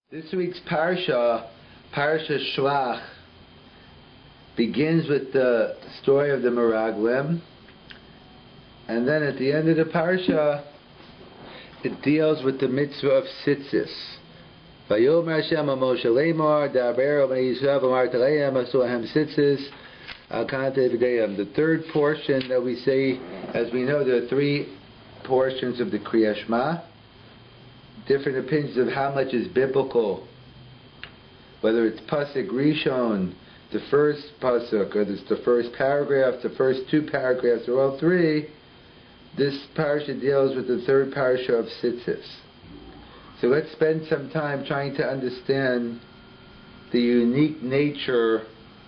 This week's Parsha, Shelach, begins with the story of the Meraglim, and then at the end of the Parsha, it deals with the mitzvah of tzitzis. Vayomer Hashem Moshe Lemar, Daber Bnei Yisrael V'amar Teleim Asuahem Tzitzis Al Kante V'Deyam. The third portion that we say, as we know, there are three portions of the Kriya Shema. Different opinions of how much is biblical, whether it's Pasuk Rishon, the first Pasuk, or it's the first paragraph, the first two paragraphs, or all three. This parasha deals with the third parasha of Tzitzis. So let's spend some time trying to understand the unique nature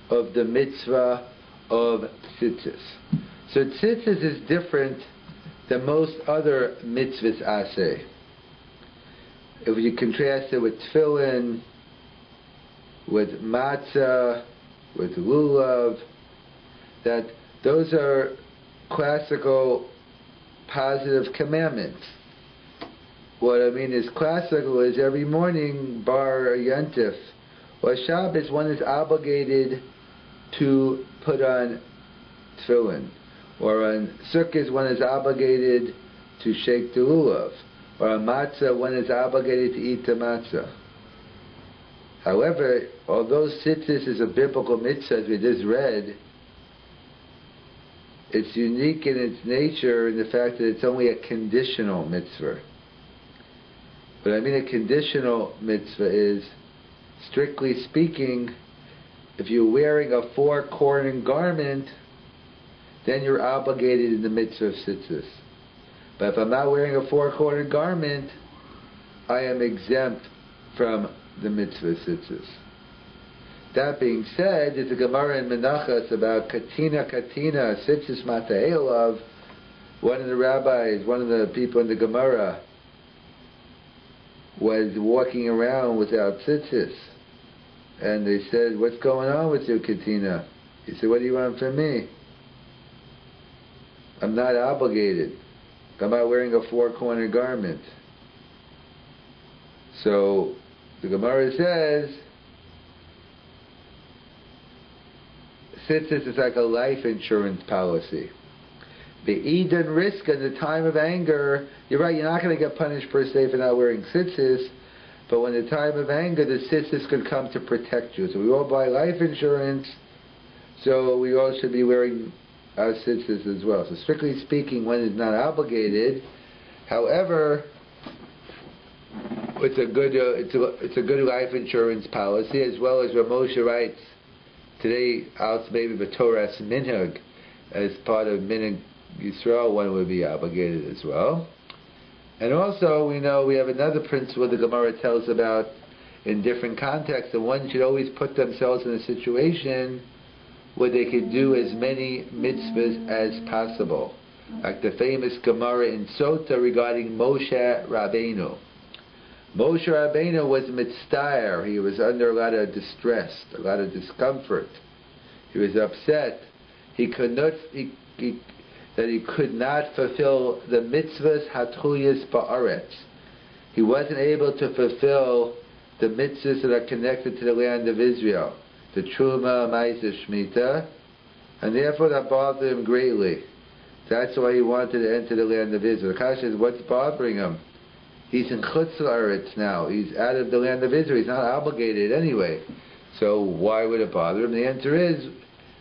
of the mitzvah of Tzitzis. So Tzitzis is different than most other mitzvahs aseh. If you contrast it with tefillin, with matzah, with lulav, that those are classical positive commandments. What I mean is classical is every morning, bar yantif, or Shabbos, one is obligated to put on tefillin, or on Sukkot, one is obligated to shake the lulav, or on matzah, one is obligated to eat the matzah. However, although tzitzis is a biblical mitzvah, as we just read, it's unique in its nature in the fact that it's only a conditional mitzvah. What I mean a conditional mitzvah is, strictly speaking, if you're wearing a four-cornered garment, then you're obligated in the mitzvah of tzitzis. But if I'm not wearing a four-cornered garment, I am exempt from the mitzvah of tzitzis. That being said, there's a Gemara in Menachos about katina, tzitzis mata'elav. One of the rabbis, one of the people in the Gemara, was walking around without tzitzis. And they said, "What's going on with you, katina?" He said, "What do you want from me? I'm not obligated. I'm not wearing a four-cornered garment." So the Gemara says, tzitzis is like a life insurance policy. The Eden risk in the time of anger, you're right, you're not going to get punished per se for not wearing tzitzis, but when the time of anger, the tzitzis could come to protect you. So we all buy life insurance, so we all should be wearing our tzitzis as well. So strictly speaking, one is not obligated. However, it's a good life insurance policy, as well as Moshe writes today. Also, maybe the Torah's minhag, as part of minhag Yisrael, one would be obligated as well. And also, we know we have another principle the Gemara tells about in different contexts, and one should always put themselves in a situation where they could do as many mitzvahs as possible. Like the famous Gemara in Sota regarding Moshe Rabbeinu. Moshe Rabbeinu was mitztayer. He was under a lot of distress, a lot of discomfort. He was upset. He could not fulfill the mitzvahs hatchuyas ba'aretz. He wasn't able to fulfill the mitzvahs that are connected to the land of Israel, the Truma, Ma'aseh, Shemitah, and therefore that bothered him greatly. That's why he wanted to enter the land of Israel. The Kasha says, what's bothering him? He's in Chutz La'aretz now. He's out of the land of Israel. He's not obligated anyway. So why would it bother him? The answer is,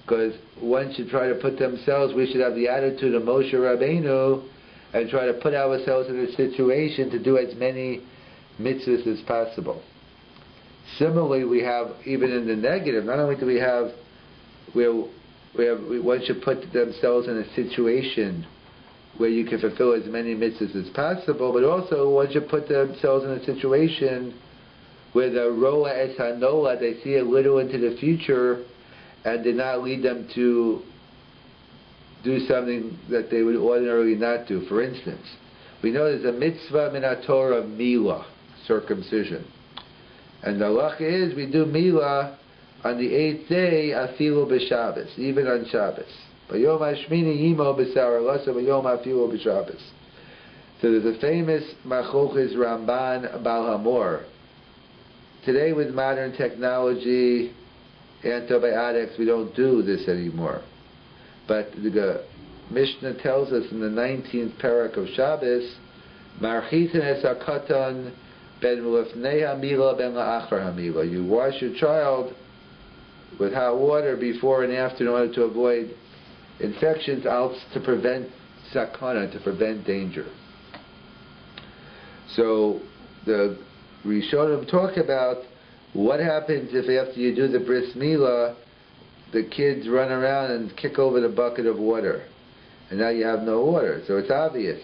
because one should try to put themselves, we should have the attitude of Moshe Rabbeinu and try to put ourselves in a situation to do as many mitzvahs as possible. Similarly, we have, even in the negative, not only do we have one should put themselves in a situation where you can fulfill as many mitzvahs as possible, but also one should put themselves in a situation where the rola es hanola, they see a little into the future and did not lead them to do something that they would ordinarily not do. For instance, we know there's a mitzvah min haTorah milah, circumcision. And the halacha is we do milah on the 8th day, afilu b'Shabbos, even on Shabbos. B'yom hashmini yimo b'sar alasa b'yom afilu b'Shabbos. So there's a famous Machoches Ramban Bal Hamor today with modern technology, antibiotics, we don't do this anymore. But the Mishnah tells us in the 19th parak of Shabbos, Marchitin es hakatan ben lefnei hamila ben la'achar hamila. You wash your child with hot water before and after in order to avoid infections, to prevent sakana, to prevent danger. So the Rishonim talk about what happens if after you do the bris milah, the kids run around and kick over the bucket of water, and now you have no water. So it's obvious.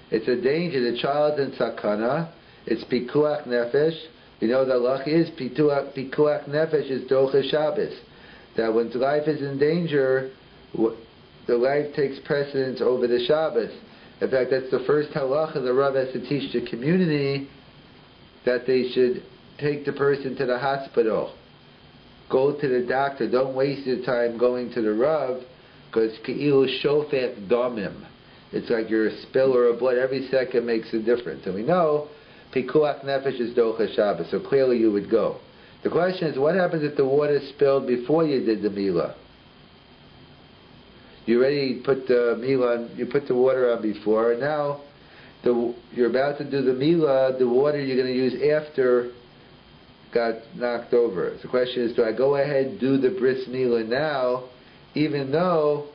It's a danger. The child's in sakana. It's pikuach nefesh. You know the halach is pikuach nefesh is docha Shabbos. That when life is in danger, the life takes precedence over the Shabbos. In fact, that's the first halacha the Rabbi has to teach the community, that they should take the person to the hospital. Go to the doctor. Don't waste your time going to the Rav, because k'ilu shofet domim. It's like you're a spiller of blood. Every second makes a difference. And we know pikuach nefesh is docha Shabbos, so clearly you would go. The question is, what happens if the water spilled before you did the milah? You already put the milah on, you put the water on before, and now you're about to do the milah, the water you're going to use after got knocked over. So the question is, do I go ahead and do the bris milah now, even though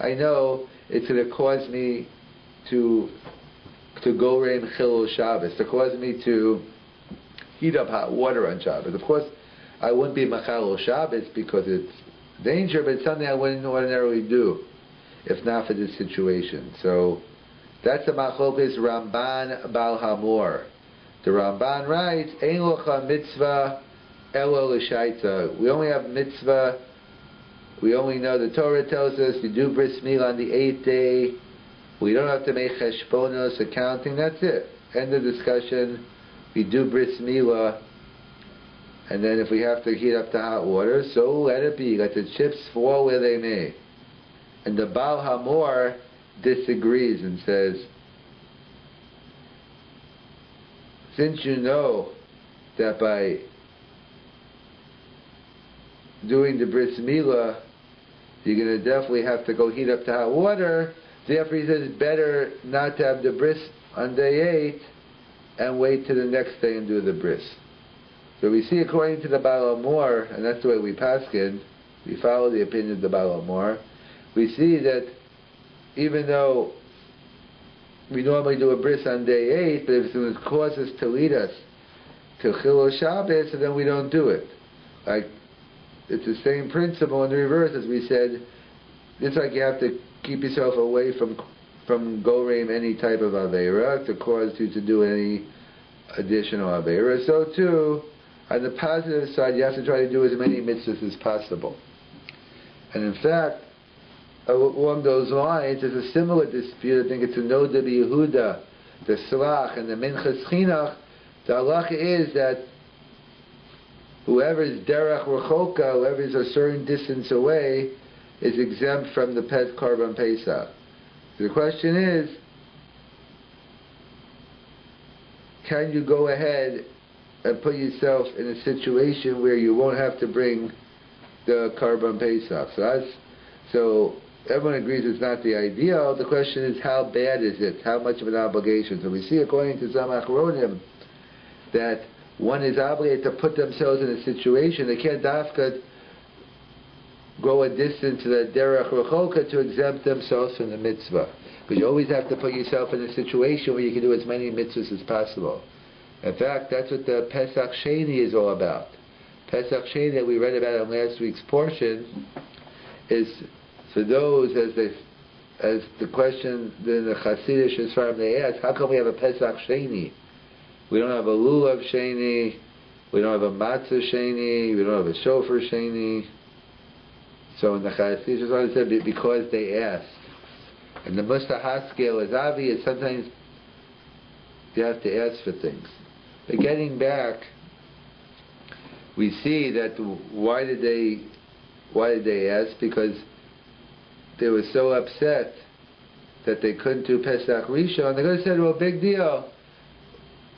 I know it's going to cause me to go rein chilul Shabbos, to cause me to heat up hot water on Shabbos? Of course, I wouldn't be machal Shabbos because it's danger, but it's something I wouldn't ordinarily do if not for this situation. So that's the machlokes Ramban Bal Hamor. The Ramban writes, Ein locha mitzvah elo l'shaita. We only have mitzvah. We only know the Torah tells us you do bris milah on the 8th day. We don't have to make cheshbonos, accounting. That's it. End of discussion. We do bris milah, and then if we have to heat up the hot water, so let it be. Let the chips fall where they may. And the Baal Hamor disagrees and says, since you know that by doing the bris milah, you're going to definitely have to go heat up the hot water, therefore he says it's better not to have the bris on day 8 and wait till the next day and do the bris. So we see, according to the Baal Hamor, and that's the way we paskin, we follow the opinion of the Baal Hamor, we see that even though we normally do a bris on day 8, but if it's going to cause us to lead us to chilul Shabbos, so then we don't do it. Like, it's the same principle in the reverse, as we said. It's like you have to keep yourself away from goreim any type of aveira to cause you to do any additional aveira. So too, on the positive side, you have to try to do as many mitzvahs as possible. And in fact, along those lines, there's a similar dispute. I think it's a Noda Yehuda, the Shelach, and the Minchas Chinuch. The halacha is that whoever is derech rechoka, whoever is a certain distance away, is exempt from the pet korban Pesach. The question is, can you go ahead and put yourself in a situation where you won't have to bring the korban Pesach? So everyone agrees it's not the ideal. The question is, how bad is it? How much of an obligation? So we see, according to some achronim, that one is obligated to put themselves in a situation. They can't dafka go a distance to the derech rechoka to exempt themselves from the mitzvah. Because you always have to put yourself in a situation where you can do as many mitzvahs as possible. In fact, that's what the Pesach Sheni is all about. Pesach Sheni that we read about in last week's portion is for those, as the question in the Hasidic Shesfarim they ask, how come we have a Pesach Sheni? We don't have a lulav Sheni, we don't have a matzah Sheni, we don't have a shofar Sheni. So in the Hasidic Shesfarim said because they asked. And the Mustahaskel is obvious. Sometimes you have to ask for things. But getting back, we see that why did they ask? Because they were so upset that they couldn't do Pesach Rishon. They could have said, well, big deal.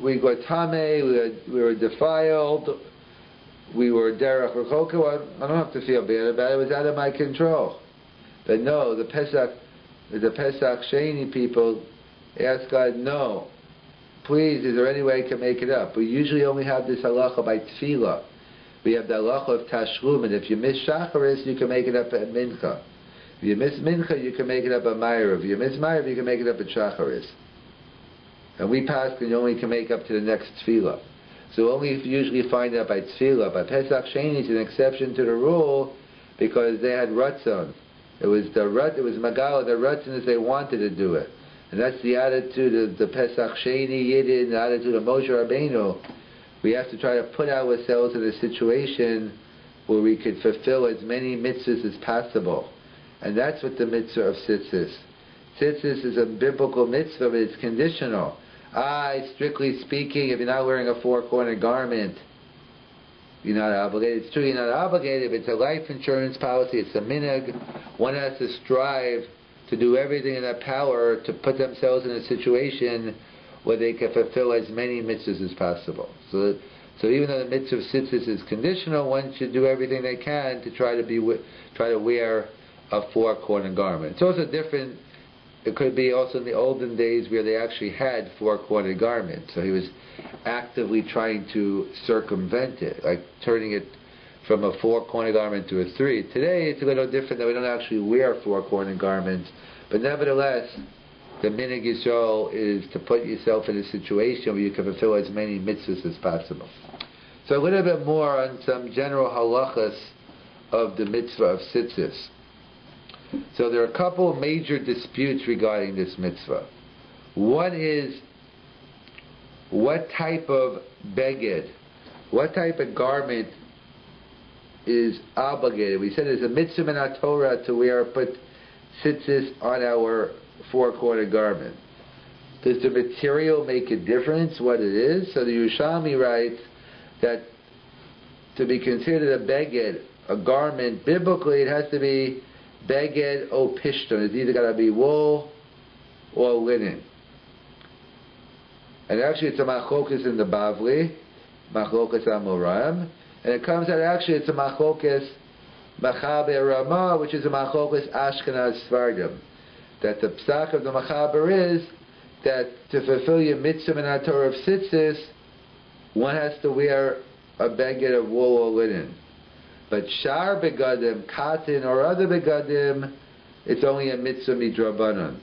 we got tame, we were defiled, we were derech rechoka. I don't have to feel bad about it. It was out of my control. But no, the Pesach Sheni people ask God, no, please, is there any way I can make it up? We usually only have this halacha by tefillah. We have the halacha of tashlum, and if you miss shacharis, you can make it up at mincha. If you miss mincha, you can make it up at ma'ariv. If you miss ma'ariv, you can make it up at shacharis. And we pass, and you only can make up to the next tefillah. So only if you usually find out by tefillah. But Pesach Sheni is an exception to the rule because they had ratzon. It was Magala, the ratzon is they wanted to do it. And that's the attitude of the Pesach Sheni Yidin, the attitude of Moshe Rabbeinu. We have to try to put ourselves in a situation where we could fulfill as many mitzvahs as possible. And that's what the mitzvah of tzitzis. Tzitzis is a biblical mitzvah, but it's conditional. Strictly speaking, if you're not wearing a four-cornered garment, you're not obligated. It's true you're not obligated, but it's a life insurance policy, it's a minhag. One has to strive to do everything in their power to put themselves in a situation where they can fulfill as many mitzvahs as possible. So even though the mitzvah of tzitzis is conditional, one should do everything they can to try to wear a four-cornered garment. It's also different. It could be also in the olden days where they actually had four-cornered garments. So he was actively trying to circumvent it, like turning it from a four-cornered garment to a three. Today it's a little different that we don't actually wear four-cornered garments, but nevertheless, the minhag Yisrael is to put yourself in a situation where you can fulfill as many mitzvahs as possible. So a little bit more on some general halachas of the mitzvah of tzitzis. So there are a couple of major disputes regarding this mitzvah. One is, what type of beged, what type of garment is obligated? We said there's a mitzvah in our Torah to put tzitzis on our four-cornered garment. Does the material make a difference, what it is? So the Yerushalmi writes that to be considered a beged, a garment, biblically it has to be beged o pishton. It's either got to be wool or linen. And actually it's a machlokas in the Bavli, machlokas Amoram, and it comes out actually it's a machlokas Machaber Ramah, which is a machlokas Ashkenaz Sfardim. That the psak of the Machaber is that to fulfill your mitzvah in our Torah of tzitzis, one has to wear a beged of wool or linen. But shar begadim, cotton or other begadim, it's only a mitzvah midrabanan.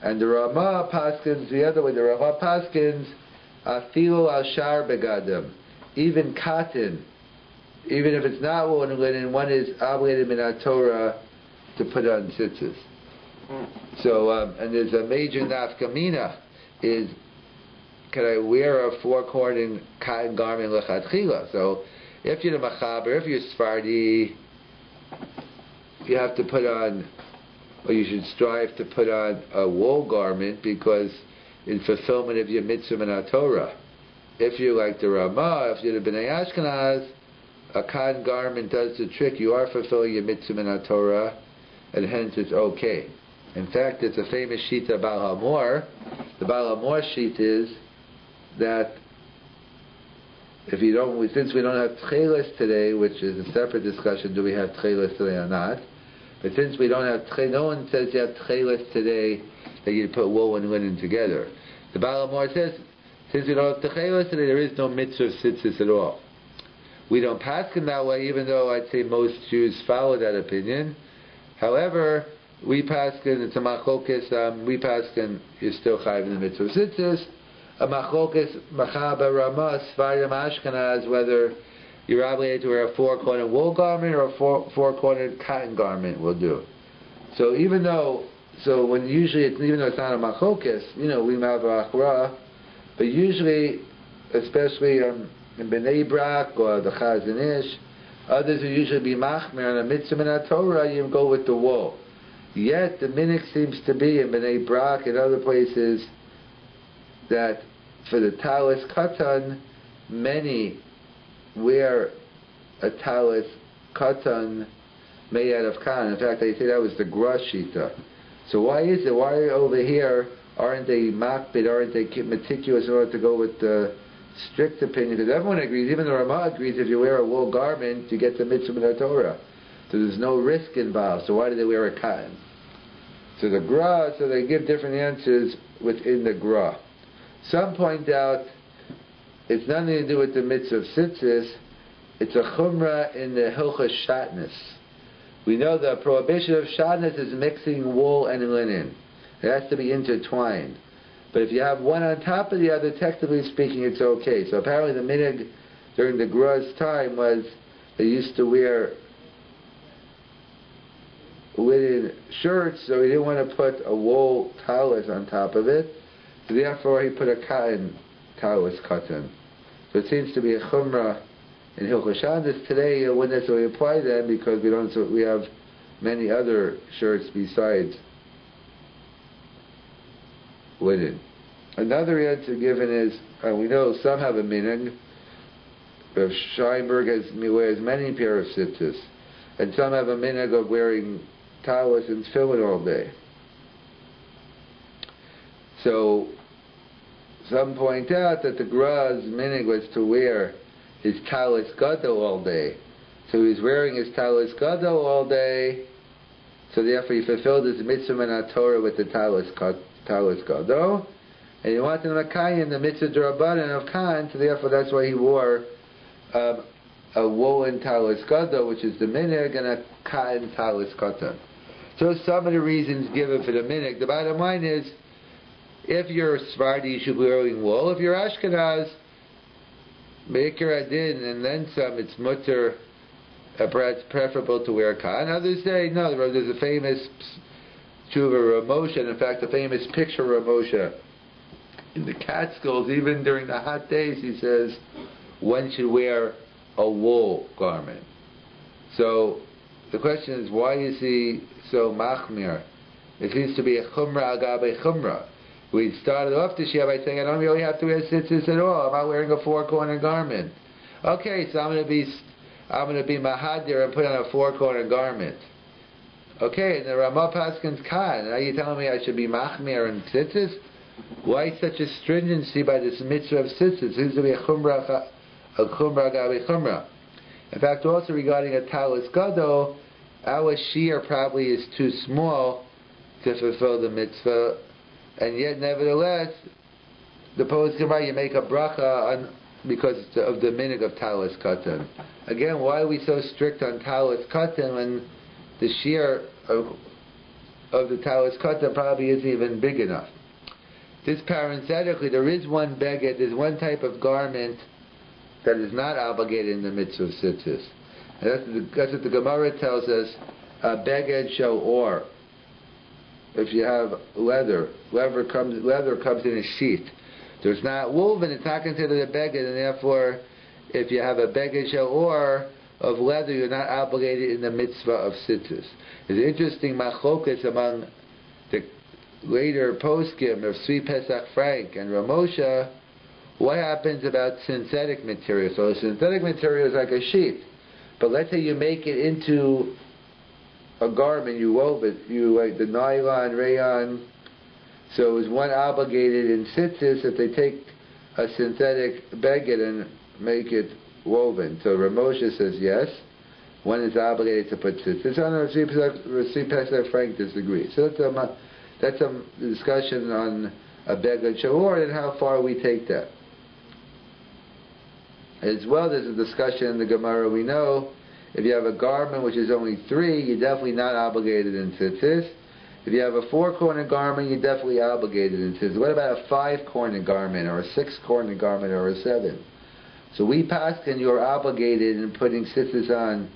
And the Ramah paskins the other way. The Ramah paskins afilu al shar begadim, even cotton, even if it's not wool and linen, one is obligated in our Torah to put on tzitzis. So, and there's a major nafkamina is, can I wear a four-cornered cotton garment lechatchila? So, if you're the Machaber, if you're Sephardi, you have to put on, or you should strive to put on a wool garment because in fulfillment of your mitzvah in our Torah. If you're like the Ramah, if you're the Bnei Ashkenaz, a cotton garment does the trick. You are fulfilling your mitzvah in our Torah, and hence it's okay. In fact, it's a famous shita Baal HaMor. The Baal HaMor sheet is that if you don't, since we don't have tchelis today, which is a separate discussion, do we have tchelis today or not? But since we don't have tchelis, no one says you have tchelis today that you put wool and linen together. The Baal HaMor says, since we don't have tchelis today, there is no mitzvah of tzitzis at all. We don't paskin that way, even though I'd say most Jews follow that opinion. However, we paskin, it's a machlokas, we paskin, you're still chayiv in the mitzvah of tzitzis. A machlokas, Machaber Ramah, Sfardim Ashkenaz, whether you're obligated to wear a four-cornered wool garment or a four-cornered cotton garment will do. So even though, when usually, even though it's not a machlokas, we have a achra, but usually, especially in Bnei Brak or the Chazon Ish, others will usually be machmir on a mitzvah in our Torah, you go with the wool. Yet the minhag seems to be in Bnei Brak and other places that for the talis katan, many wear a talis katan made out of cotton. In fact, they say that was the Grush shita. So why is it? Why over here aren't they makbid, aren't they meticulous in order to go with the strict opinion? Because everyone agrees, even the Ramah agrees, if you wear a wool garment, you get the mitzvah in the Torah. So there's no risk involved. So why do they wear a cotton? So the Gra, so they give different answers within the Gra. Some point out it's nothing to do with the mitzvah of tzitzis, it's a chumrah in the hilchah shatnez. We know the prohibition of shatnez is mixing wool and linen. It has to be intertwined. But if you have one on top of the other, technically speaking, it's okay. So apparently the minhag during the Gra's time was they used to wear linen shirts, so he didn't want to put a wool talus on top of it. So therefore he put a cotton talus cotton. So it seems to be a chumrah in Hilchos Shabbos. Today it wouldn't necessarily apply then because we have many other shirts besides linen. Another answer given is, we know some have a minhag. Rav Scheinberg wears many pairs of tzitzis, and some have a minhag of wearing talis and tefillin all day. So some point out that the Gra's minhag was to wear his talis gadol all day. So he's wearing his talis gadol all day, so therefore he fulfilled his mitzvah and Torah with the talis gadol. And he wanted to makayim the mitzvah d'Rabbanan of Khan, so therefore that's why he wore a woolen talis gadol, which is the minhag, and a cotton talis katan. So some of the reasons given for the minhag. The bottom line is, if you're Sephardi, you should be wearing wool. If you're Ashkenaz, Be'ikar Adin, and then some, it's mutter, perhaps preferable to wear cotton. Others say, no, there's a famous tshuva Ramosha, and in fact a famous picture of Ramosha in the Catskills, even during the hot days, he says one should wear a wool garment. So the question is, why is he so machmir? It seems to be a chumrah agabe chumrah. We started off the Shia by saying, I don't really have to wear tzitzis at all. I'm not wearing a four-corner garment. Okay, so I'm going to be mahadir and put on a four-corner garment. Okay, and the Ramah Paskin's Khan. Now you're telling me I should be machmir and tzitzis? Why such a stringency by this mitzvah of tzitzis? It seems to be a chumrah agabe chumrah. In fact, also regarding a talis gadol, our shear probably is too small to fulfill the mitzvah, and yet nevertheless, the poets come out, you make a bracha because of the minhag of talis katan. Again, why are we so strict on talis katan when the shear of the talis katan probably isn't even big enough? This parenthetically, there is one beged, there's one type of garment that is not obligated in the mitzvah of tzitzis. And that's what the Gemara tells us, beged shel or. If you have leather comes in a sheath. So it's not woven, it's not considered a beged, and therefore, if you have a beged shel or of leather, you're not obligated in the mitzvah of tzitzis. It's an interesting machlokas among the later poskim of Fri Frank and Ramosha. What happens about synthetic material? So synthetic material is like a sheath, but let's say you make it into a garment, you wove it, you like the nylon, rayon. So is one obligated in tzitzis if they take a synthetic beged and make it woven? So Ramosha says yes, one is obligated to put tzitzis on. Fri Pesach Frank disagrees. So that's a discussion on a beged shor and how far we take that. As well, there's a discussion in the Gemara. We know if you have a garment which is only 3, you're definitely not obligated in tzitzis. If you have a 4-corner garment, you're definitely obligated in tzitzis. What about a 5-corner garment, or a 6-corner garment, or a 7? So we paskin you're obligated in putting tzitzis on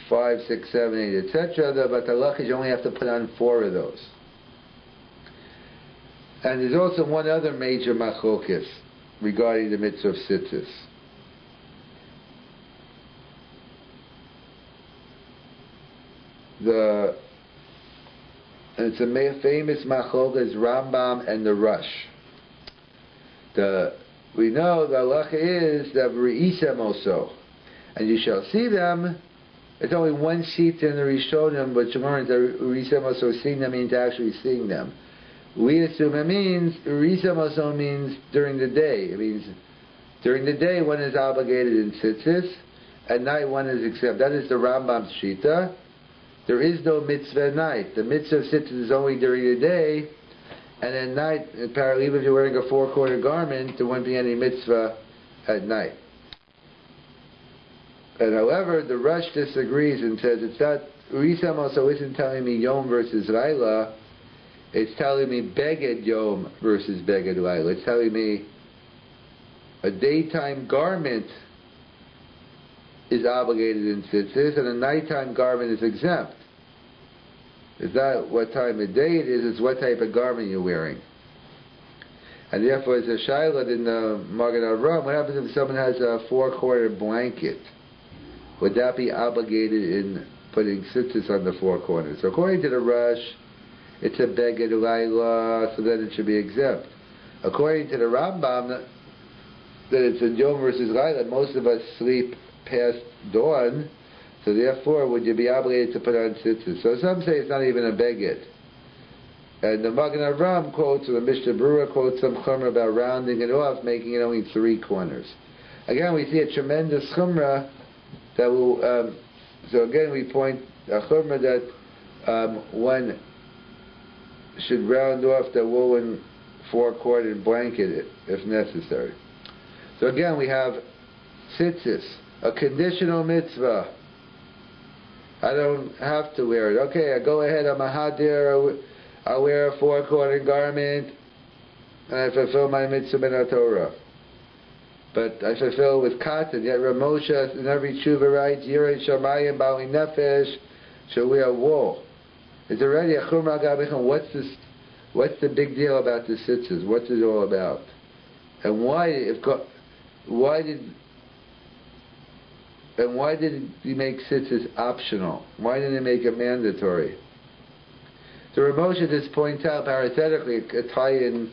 5, 6, 7, 8, etc. But the halach is you only have to put on 4 of those. And there's also one other major machlokes regarding the mitzvah of tzitzis. It's a famous machlokes, Rambam and the Rush. We know the halacha is that Re'isem also, and you shall see them. It's only one sheet in the Rishonim, but Shemar is that Re'isem also, seeing them means actually seeing them. We assume it means Risam also means during the day. It means during the day one is obligated in tzitzis, at night one is exempt. That is the Rambam's shita. There is no mitzvah at night. The mitzvah of tzitzis is only during the day, and at night, apparently, even if you're wearing a 4-quarter garment, there won't be any mitzvah at night. And however, the Rush disagrees and says it's not. Risam also isn't telling me Yom versus Laila. It's telling me Beged Yom versus Beged Laila. It's telling me a daytime garment is obligated in tzitzis, and a nighttime garment is exempt. It's not what time of day it is, it's what type of garment you're wearing. And therefore, as a Shiloh in the Magen Avraham, what happens if someone has a 4-quarter blanket? Would that be obligated in putting tzitzis on the 4 corners? So according to the Rush, it's a Beged Laila, so then it should be exempt. According to the Rambam, that it's a Yom versus Laila, most of us sleep past dawn, so therefore would you be obligated to put on tzitzis? So some say it's not even a Beged. And the Magen Avraham quotes, or the Mishnah Berurah quotes some chumrah about rounding it off, making it only 3 corners. Again, we see a tremendous chumrah that will, so again we point a chumrah that one should round off the woolen 4-quarter blanket if necessary. So again we have tzitzis, a conditional mitzvah. I don't have to wear it. Okay, I go ahead, I'm a hadir, I wear a 4-quarter garment, and I fulfill my mitzvah min Torah. But I fulfill with cotton. Yet Rav Moshe in every tshuva writes, Yirei Shamayim Bali Nefesh, shall wear wool. It's already a chumrah gabichem. What's the big deal about the tzitzis? What's it all about? And why did he make tzitzis optional? Why didn't he make it mandatory? So Rav Moshe just points out parenthetically a tie-in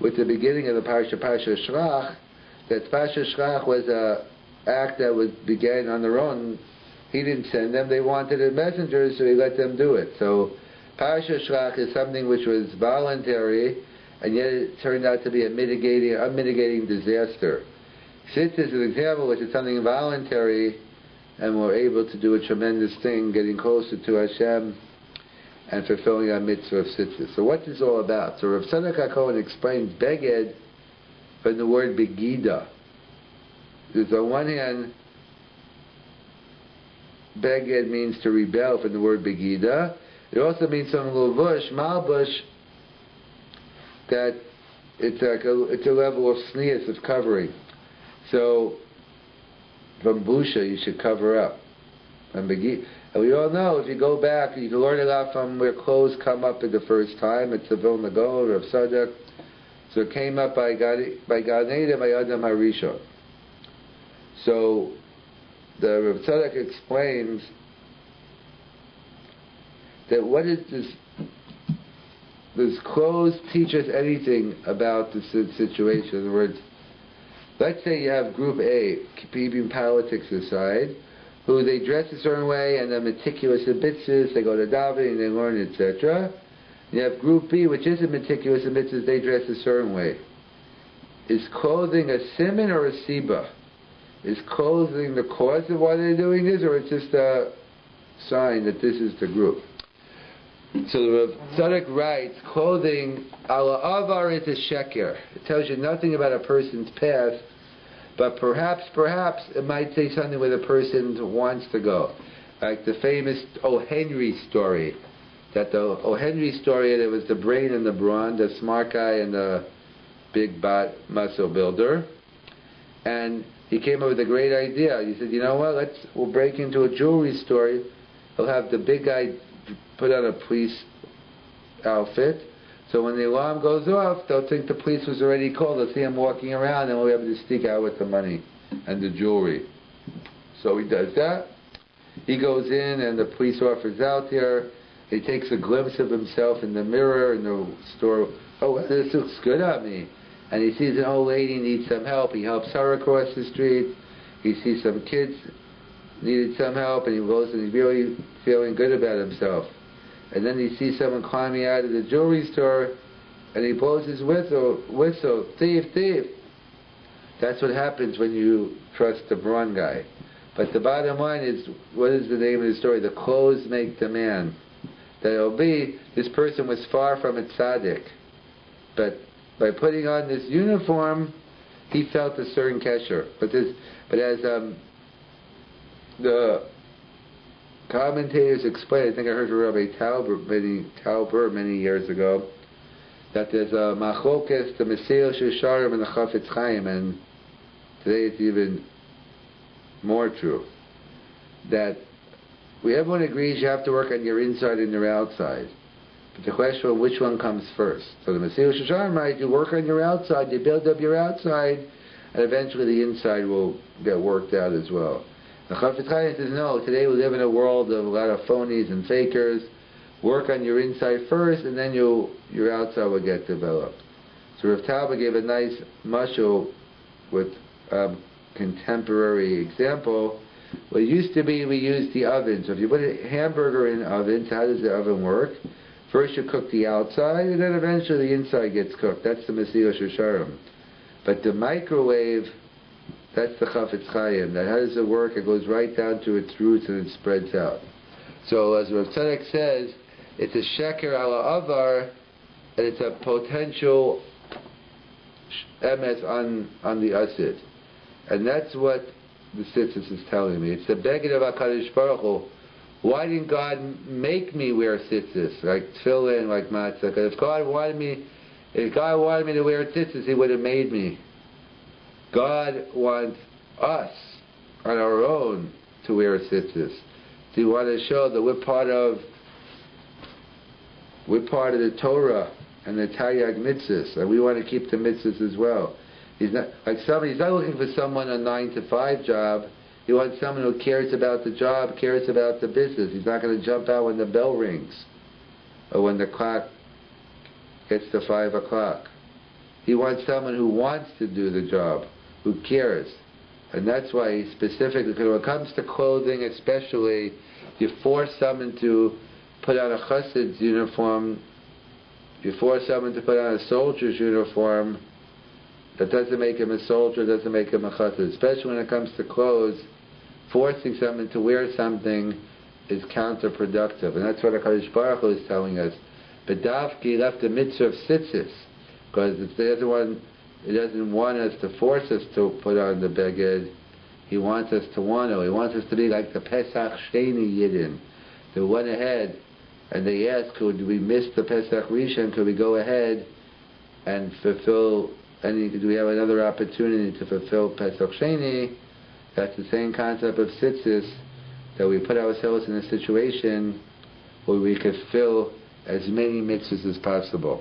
with the beginning of the Parsha Shelach, that Parsha Shelach was an act that began on their own. He didn't send them; they wanted a messenger, so he let them do it. So Parsha Shelach is something which was voluntary, and yet it turned out to be a unmitigating disaster. Tzitzis is an example which is something voluntary, and we're able to do a tremendous thing, getting closer to Hashem and fulfilling our mitzvah of tzitzis. So what is this all about? So Rav Tzadok HaKohen explains Beged from the word Begida. Because on one hand, Beged means to rebel from the word Begida. It also means some Levush, Malbush, that it's a level of sneas, of covering. So from Busha you should cover up. And we all know, if you go back, you can learn a lot from where clothes come up at the first time. It's the Vilna Gaon, Rav Tzadok. So it came up by Gan Eden, by Adam HaRishon. So the Rav Tzadok explains that what is this? Does clothes teach us anything about the situation? In other words, let's say you have Group A, keeping politics aside, who they dress a certain way and they're meticulous in mitzvahs, they go to davening, they learn, etc. You have Group B, which isn't meticulous in mitzvahs, they dress a certain way. Is clothing a siman or a siba? Is clothing the cause of why they're doing this, or it's just a sign that this is the group? So the Rav Tzadok writes, clothing, ala avar is a sheker. It tells you nothing about a person's past, but perhaps it might say something where the person wants to go. Like the famous O. Henry story. That the O. Henry story, there was the brain and the brawn, the smart guy and the big muscle builder. And he came up with a great idea. He said, you know what, we'll break into a jewelry store. He'll have the big guy put on a police outfit. So when the alarm goes off, they'll think the police was already called. They'll see him walking around and we'll be able to sneak out with the money and the jewelry. So he does that. He goes in and the police officer's out there. He takes a glimpse of himself in the mirror in the store. Oh, this looks good on me. And he sees an old lady needs some help. He helps her across the street. He sees some kids needed some help, and he goes and he's really feeling good about himself. And then he sees someone climbing out of the jewelry store, and he blows his whistle, thief, thief. That's what happens when you trust the brawn guy. But the bottom line is, what is the name of the story? The clothes make the man. That it'll be, this person was far from a tzaddik, but by putting on this uniform, he felt a certain kesher. But as the commentators explain, I think I heard from Rabbi Tauber many years ago, that there's a machlokas, the Mesil Shusharim and the Chafetz Chaim, and today it's even more true, that everyone agrees you have to work on your inside and your outside. But the question of which one comes first. So the Mesil Shusharim, right, you work on your outside, you build up your outside, and eventually the inside will get worked out as well. The Chafetz Chaim says, no, today we live in a world of a lot of phonies and fakers. Work on your inside first, and then your outside will get developed. So Rav Tauber gave a nice mashal with a contemporary example. Well, it used to be we used the oven. So if you put a hamburger in an oven, so how does the oven work? First you cook the outside, and then eventually the inside gets cooked. That's the Mesil Shusharim. But the microwave, that's the Chafetz Chaim. That how does it work? It goes right down to its roots and it spreads out. So as Rav Tzadok says, it's a sheker ala avar, and it's a potential emes on the asid. And that's what the Tzitzis is telling me. It's the beged of HaKadosh Baruch Hu. Why didn't God make me wear tzitzis, like tefillin, like matzah? Because if God wanted me to wear tzitzis, He would have made me. God wants us on our own to wear tzitzis. So He wants to show that we're part of the Torah and the Taryag mitzvahs, and we want to keep the mitzvahs as well. He's not looking for someone a 9-to-5 job. He wants someone who cares about the job, cares about the business. He's not going to jump out when the bell rings or when the clock gets to 5 o'clock. He wants someone who wants to do the job, who cares. And that's why he specifically, because when it comes to clothing especially, you force someone to put on a chassid's uniform, you force someone to put on a soldier's uniform, that doesn't make him a soldier, doesn't make him a chassid. Especially when it comes to clothes, forcing someone to wear something is counterproductive. And that's what HaKadosh Baruch Hu is telling us. But Davki left the mitzvah of tzitzis, because He doesn't want us to force us to put on the beged. He wants us to want to. He wants us to be like the Pesach Sheni Yidden. They went ahead and they asked, could we miss the Pesach Rishon? Could we go ahead and fulfill do we have another opportunity to fulfill Pesach Sheni? That's the same concept of tzitzis, that we put ourselves in a situation where we could fill as many mitzvahs as possible.